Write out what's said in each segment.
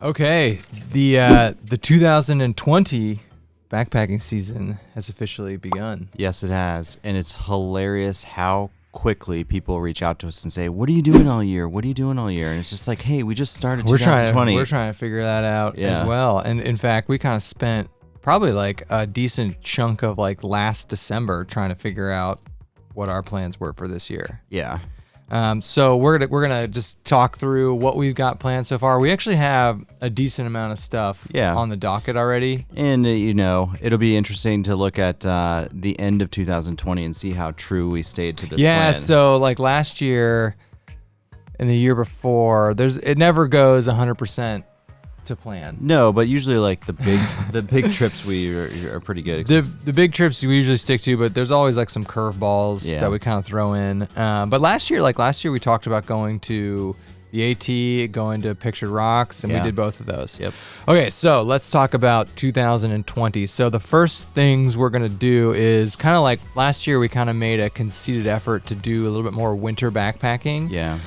Okay, the 2020 backpacking season has officially begun. Yes, it has. And it's hilarious how quickly people reach out to us and say, "What are you doing all year? What are you doing all year?" And it's just like, hey, we just started 2020. We're trying to figure that out as well. And in fact, we kind of spent probably like a decent chunk of like last December trying to figure out what our plans were for this year. Yeah. So we're gonna just talk through what we've got planned so far. We actually have a decent amount of stuff on the docket already. And, it'll be interesting to look at the end of 2020 and see how true we stayed to this plan. Yeah, so like last year and the year before, it never goes 100% to plan. No, but usually like the big trips we are pretty good. The big trips we usually stick to, but there's always like some curveballs that we kind of throw in. But last year we talked about going to the AT, going to Pictured Rocks, and we did both of those. Yep. Okay, so let's talk about 2020. So the first things we're going to do is kind of like last year we kind of made a conceited effort to do a little bit more winter backpacking. Yeah.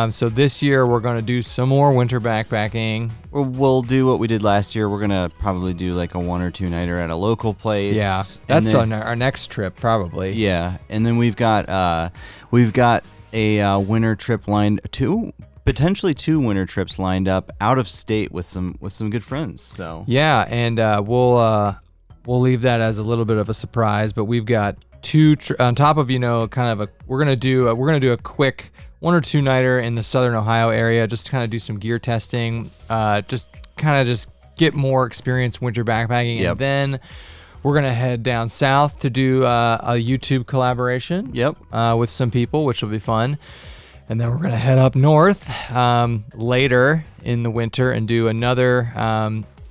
So this year we're going to do some more winter backpacking. We'll do what we did last year. We're going to probably do like a 1 or 2 nighter at a local place. Yeah, that's our next trip probably. Yeah, and then we've got a winter trip lined, potentially 2 winter trips lined up out of state with some good friends. So yeah, and we'll leave that as a little bit of a surprise. But we've got 2 on top of we're gonna do a quick 1 or 2 nighter in the Southern Ohio area, just to kind of do some gear testing, just get more experience winter backpacking, and then we're gonna head down south to do a YouTube collaboration. With some people, which will be fun. And then we're gonna head up north later in the winter and do another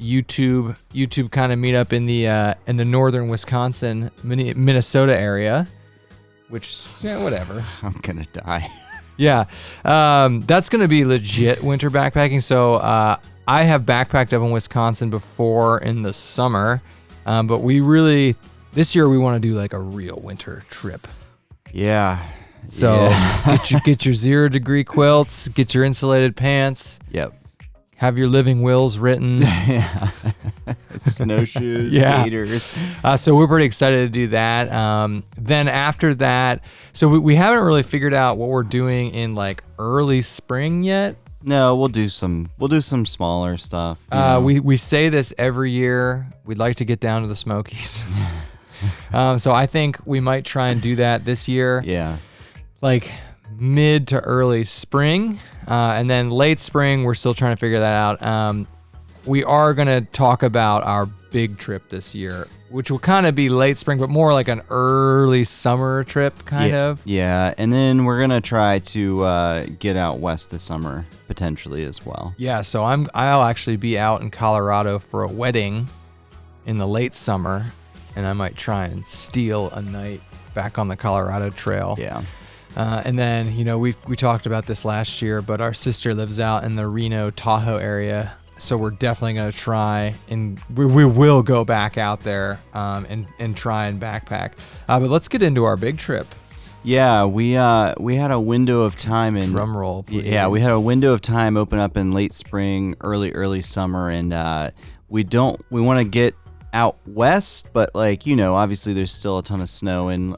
YouTube kind of meetup in the northern Wisconsin, Minnesota area. Which whatever. I'm gonna die. Yeah, that's gonna be legit winter backpacking. So I have backpacked up in Wisconsin before in the summer, but this year we want to do like a real winter trip. Yeah. So get your 0-degree quilts, get your insulated pants. Yep. Have your living wills written. Yeah. Snowshoes, gators. So we're pretty excited to do that. Then after that, so we haven't really figured out what we're doing in like early spring yet. No, we'll do some smaller stuff. We say this every year. We'd like to get down to the Smokies. So I think we might try and do that this year. Yeah. Like mid to early spring, and then late spring, we're still trying to figure that out. We are going to talk about our big trip this year, which will kind of be late spring, but more like an early summer trip kind of. Yeah, and then we're going to try to get out west this summer, potentially as well. Yeah, so I'll actually be out in Colorado for a wedding in the late summer, and I might try and steal a night back on the Colorado Trail. Yeah. And then, we talked about this last year, but our sister lives out in the Reno, Tahoe area. So we're definitely going to try, and we will go back out there and try and backpack. But let's get into our big trip. Yeah, we had a window of time in drum roll, please. Yeah, we had a window of time open up in late spring, early summer, and we want to get out west, but obviously there's still a ton of snow in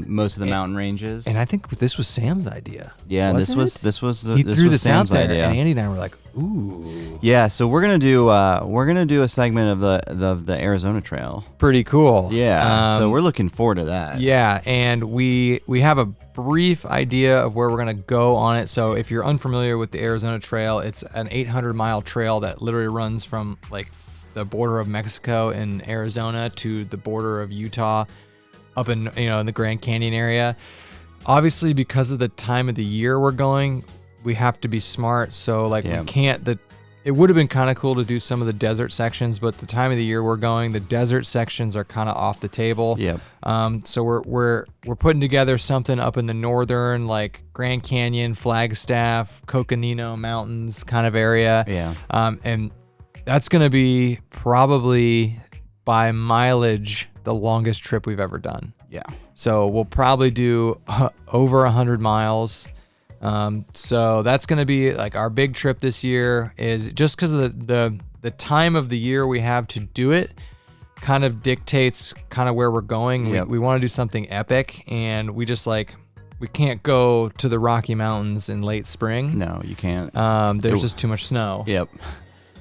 most of the mountain ranges. And I think this was Sam's idea. Yeah, this was Sam's idea. And Andy and I were like, ooh. Yeah, so we're gonna do a segment of the Arizona Trail. Pretty cool. Yeah. So we're looking forward to that. Yeah, and we have a brief idea of where we're gonna go on it. So if you're unfamiliar with the Arizona Trail, it's an 800-mile trail that literally runs from like the border of Mexico and Arizona to the border of Utah, up in in the Grand Canyon area. Obviously, because of the time of the year we're going, we have to be smart. So we can't. It would have been kind of cool to do some of the desert sections, but the time of the year we're going, the desert sections are kind of off the table. Yep. So we're putting together something up in the northern, like Grand Canyon, Flagstaff, Coconino Mountains kind of area. Yeah. And that's going to be probably by mileage the longest trip we've ever done. Yeah. So we'll probably do over 100 miles. So that's going to be like our big trip this year, is just because of the time of the year we have to do it kind of dictates kind of where we're going. Yep. We want to do something epic, and we just like, we can't go to the Rocky Mountains in late spring. No, you can't. There's just too much snow. Yep.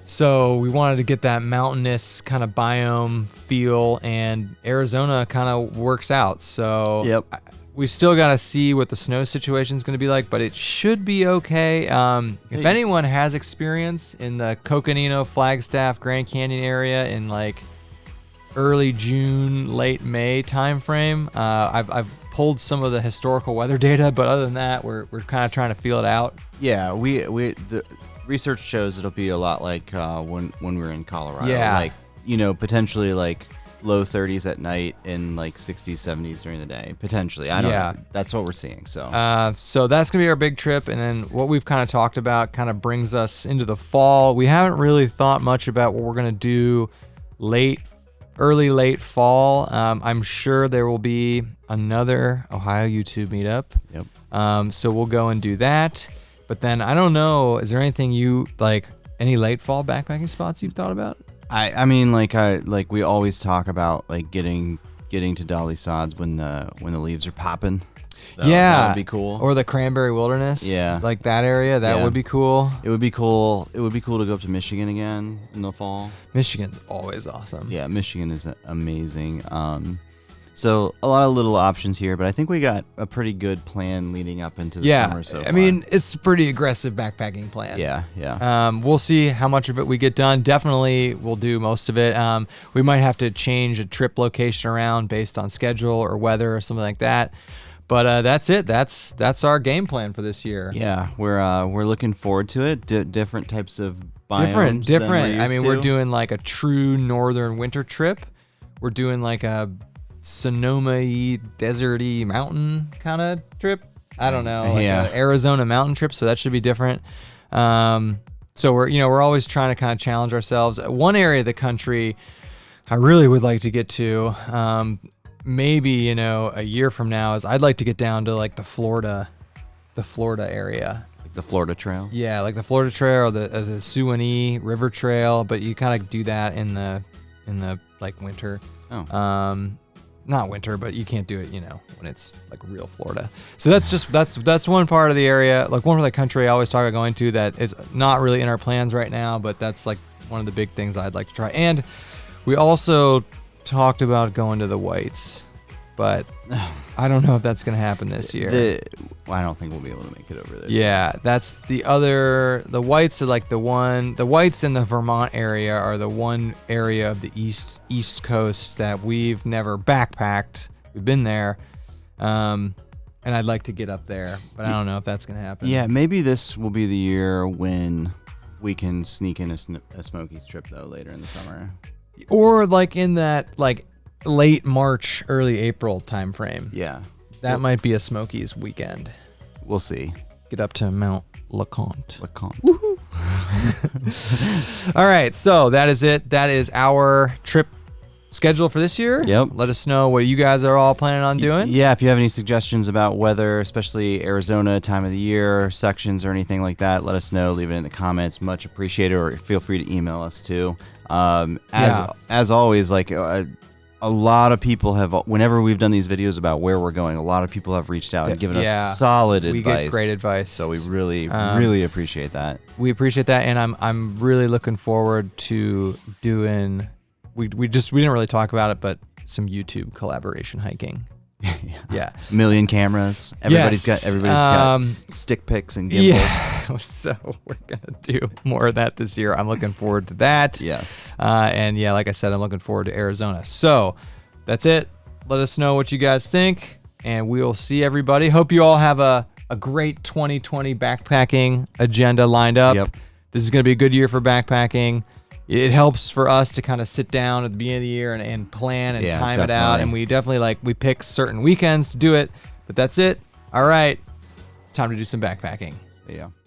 So we wanted to get that mountainous kind of biome feel, and Arizona kind of works out. So Yep. we still got to see what the snow situation is going to be like, but it should be okay. If anyone has experience in the Coconino, Flagstaff, Grand Canyon area in like early June, late May timeframe, I've pulled some of the historical weather data, but other than that, we're kind of trying to feel it out. Yeah, the research shows it'll be a lot like when we're in Colorado. Yeah. Like, potentially like low 30s at night and like 60s, 70s during the day. Potentially. I don't know. That's what we're seeing. So so that's going to be our big trip. And then what we've kind of talked about kind of brings us into the fall. We haven't really thought much about what we're going to do early, late fall. I'm sure there will be another Ohio YouTube meetup. Yep. So we'll go and do that. But then I don't know, is there anything you like, any late fall backpacking spots you've thought about? I mean, like we always talk about like getting to Dolly Sods when the leaves are popping. So yeah, that would be cool. Or the Cranberry Wilderness. Yeah, like that area. That would be cool. It would be cool. It would be cool to go up to Michigan again in the fall. Michigan's always awesome. Yeah, Michigan is amazing. So a lot of little options here, but I think we got a pretty good plan leading up into the summer so far. I mean, it's a pretty aggressive backpacking plan. Yeah. We'll see how much of it we get done. Definitely we'll do most of it. We might have to change a trip location around based on schedule or weather or something like that. But that's it. That's our game plan for this year. Yeah, we're looking forward to it. Different types of biomes. Different. I mean, we're doing like a true northern winter trip. We're doing like a Sonoma-y, desert-y mountain kind of trip. I don't know, like an Arizona mountain trip. So that should be different. So we're always trying to kind of challenge ourselves. One area of the country I really would like to get to, maybe a year from now, is I'd like to get down to like the Florida area. Like the Florida Trail. Yeah, like the Florida Trail or the Suwannee River Trail, but you kind of do that in the like winter. Oh. Not winter, but you can't do it, when it's like real Florida. So that's one part of the area, like one part of the country I always talk about going to that is not really in our plans right now, but that's like one of the big things I'd like to try. And we also talked about going to the Whites, but I don't know if that's going to happen this year. I don't think we'll be able to make it over this. Yeah, that's the Whites are like the Whites in the Vermont area are the one area of the East Coast that we've never backpacked. We've been there, and I'd like to get up there, but I don't know if that's going to happen. Yeah, maybe this will be the year when we can sneak in a Smokies trip, though, later in the summer. Or like in that like late March, early April time frame. Yeah. That might be a Smokies weekend. We'll see. Get up to Mount LeConte. Woohoo. All right, so that is it. That is our trip schedule for this year. Yep. Let us know what you guys are all planning on doing. Yeah, if you have any suggestions about weather, especially Arizona time of the year, sections or anything like that, let us know. Leave it in the comments. Much appreciated, or feel free to email us too. As always, like a lot of people have, whenever we've done these videos about where we're going, a lot of people have reached out and given us solid advice. We get great advice. So we really appreciate that. We appreciate that, and I'm really looking forward to doing. We didn't really talk about it, but some YouTube collaboration hiking. Yeah. A million cameras. Everybody's got stick picks and gimbals. Yeah. So we're gonna do more of that this year. I'm looking forward to that. Yes. And yeah, like I said, I'm looking forward to Arizona. So that's it. Let us know what you guys think, and we'll see everybody. Hope you all have a great 2020 backpacking agenda lined up. Yep. This is gonna be a good year for backpacking. It helps for us to kind of sit down at the beginning of the year and plan and time it out. And we definitely we pick certain weekends to do it. But that's it. All right. Time to do some backpacking. Yeah.